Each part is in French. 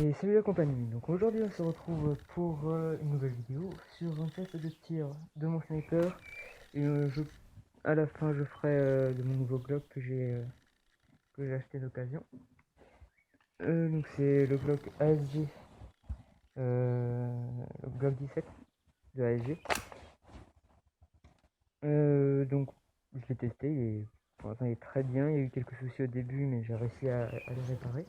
Et salut la compagnie, donc aujourd'hui on se retrouve pour une nouvelle vidéo sur un test de tir de mon sniper et à la fin je ferai de mon nouveau Glock que j'ai acheté d'occasion. Donc c'est le Glock ASG, le Glock 17 de ASG. Donc je l'ai testé et pour l'instant il est très bien, il y a eu quelques soucis au début mais j'ai réussi à les réparer.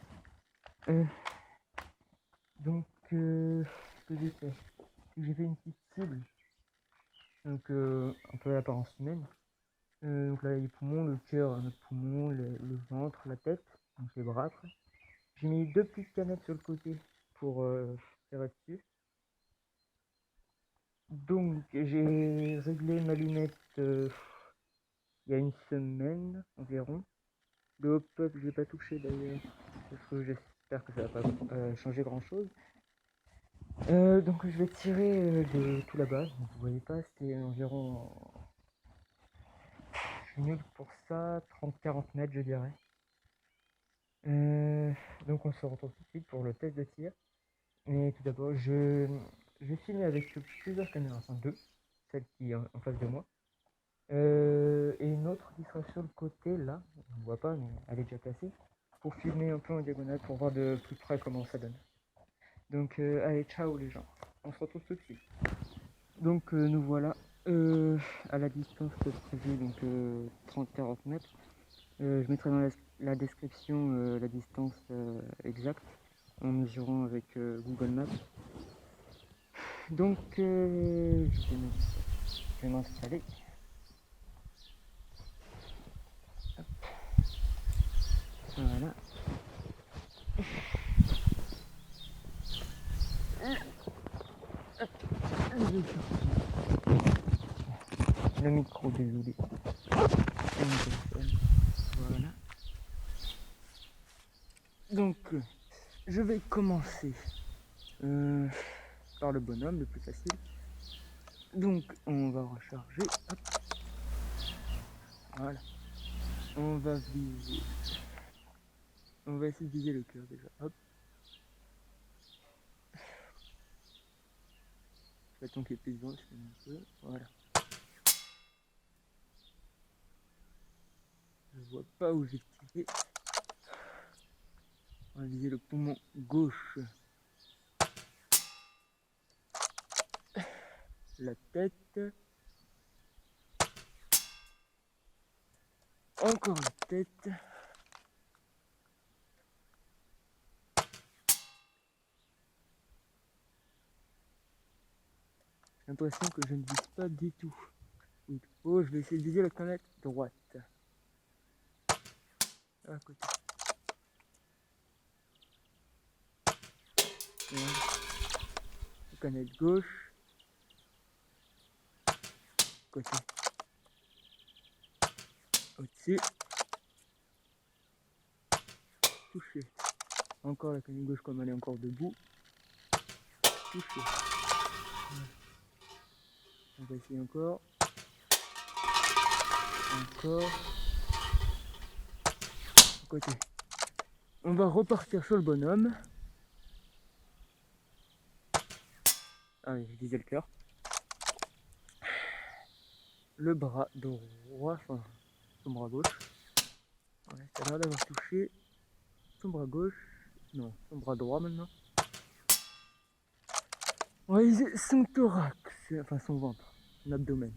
Donc ce que j'ai fait, j'ai fait une petite cible. Donc un peu à l'apparence humaine. Donc là les poumons, le cœur, notre poumon, le ventre, la tête, donc les bras après. J'ai mis deux petites canettes sur le côté pour tirer dessus. Donc j'ai réglé ma lunette il y a une semaine environ. Le hop-up je l'ai pas touché d'ailleurs parce que j'espère que ça va pas changer grand chose. Donc je vais tirer de tout là-bas. Vous voyez pas, c'était environ, je suis nul pour ça, 30-40 mètres je dirais. Donc on se retrouve tout de suite pour le test de tir. Mais tout d'abord, je vais filmer avec plusieurs caméras, enfin deux, celle qui est en face de moi, et une autre qui sera sur le côté là, on ne voit pas mais elle est déjà placée, pour filmer un peu en diagonale pour voir de plus près comment ça donne. Donc allez, ciao les gens, on se retrouve tout de suite. Donc nous voilà à la distance prévue, donc 30-40 mètres. Je mettrai dans la description la distance exacte en mesurant avec Google Maps. Donc je vais m'installer. Voilà. Le micro, désolé. Voilà. Donc je vais commencer par le bonhomme, le plus facile. Donc on va recharger. Hop. Voilà. On va viser. On va essayer de viser le cœur déjà. Hop. Bâton qui est pesant, je fais un peu. Voilà. Je vois pas où j'ai tiré. On va viser le poumon gauche. La tête. Encore la tête. J'ai l'impression que je ne vise pas du tout. Oh, je vais essayer de viser la canette droite. À côté. La canette gauche. Côté. Au-dessus. Touché. Encore la canette gauche comme elle est encore debout. Touché. On va essayer encore. Encore. À côté. On va repartir sur le bonhomme. Ah oui, je disais le cœur. Le bras droit, enfin son bras gauche. Ouais, ça a l'air d'avoir touché son bras gauche. Non, son bras droit maintenant. On va viser son thorax, enfin son ventre, son abdomen.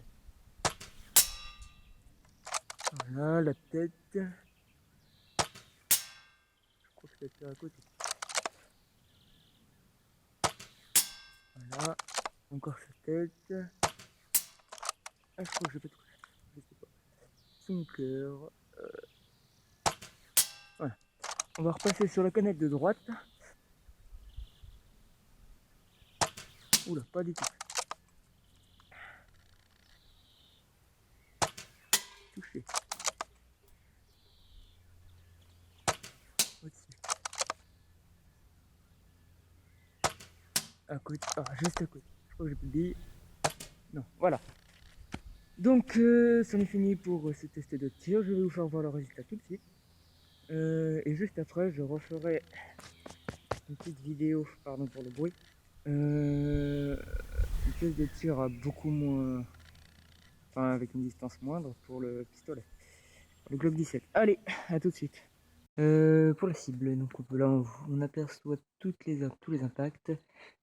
Voilà, la tête. Je crois que ça tire à côté. Voilà, encore sa tête. Ah, je crois que je vais pas toucher. Je sais pas. Son cœur. Voilà. On va repasser sur la canette de droite. Oula, pas du tout. Touché. Au-dessus. À côté. Ah, juste à côté. Je crois que j'ai plus dit. Non, voilà. Donc, c'en est fini pour ce test de tir. Je vais vous faire voir le résultat tout de suite. Et juste après, je referai une petite vidéo, pardon pour le bruit. Une pièce de tir à beaucoup moins, enfin avec une distance moindre pour le pistolet, le Glock 17. Allez, à tout de suite. Pour la cible, donc là on aperçoit tous les impacts.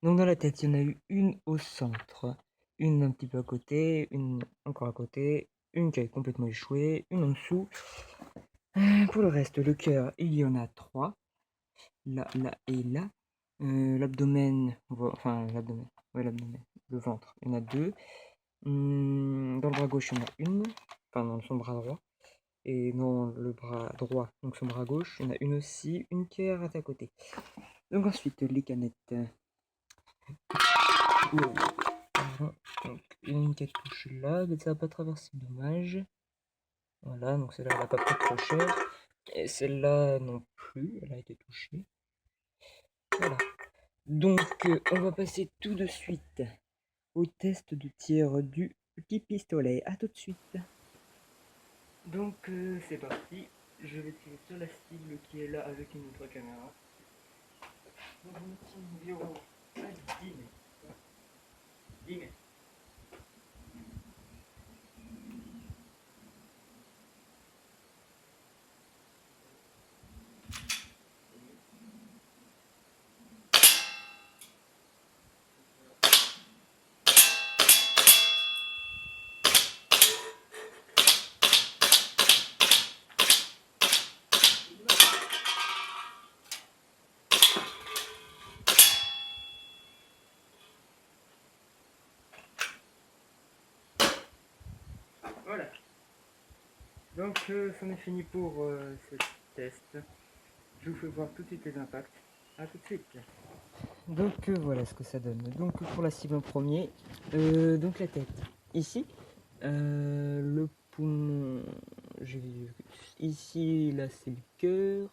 Donc dans la tête, il y en a eu une au centre, une un petit peu à côté, une encore à côté, une qui a complètement échoué, une en dessous. Pour le reste, le cœur, il y en a 3, là, là et là. L'abdomen, enfin l'abdomen, ouais l'abdomen, le ventre, il y en a 2. Dans le bras gauche, il y en a une, enfin dans son bras droit. Et dans le bras droit, donc son bras gauche, il y en a une aussi, une qui est arrêtée à côté. Donc ensuite, les canettes. Wow. Donc une qui a touché là, mais ça n'a pas traversé, dommage. Voilà, donc celle-là, elle n'a pas pris trop cher. Et celle-là non plus, elle a été touchée. Voilà. Donc, on va passer tout de suite au test de tir du petit pistolet. A tout de suite. Donc, c'est parti. Je vais tirer sur la cible qui est là avec une autre caméra. Donc, on tire environ à 10 mètres. 10 mètres. Voilà. Donc, c'en est fini pour ce test. Je vous fais voir tout de suite les impacts. A tout de suite. Donc voilà ce que ça donne. Donc pour la cible en premier, donc la tête ici, le poumon, ici là c'est le cœur,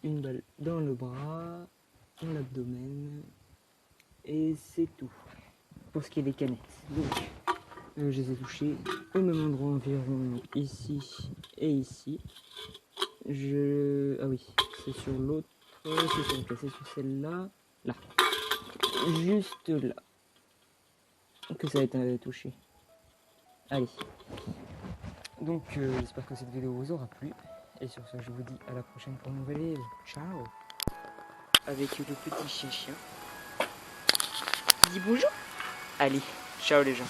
une balle dans le bras, dans l'abdomen, et c'est tout pour ce qui est des canettes. Donc je les ai touchées au même endroit environ ici et ici. Ah oui, c'est sur l'autre, c'est sur celle-là, là. Juste là que ça a été touché. Allez. Donc j'espère que cette vidéo vous aura plu. Et sur ce, je vous dis à la prochaine pour une nouvelle vidéo. Ciao. Avec le petit chien qui dit bonjour. Allez, ciao les gens.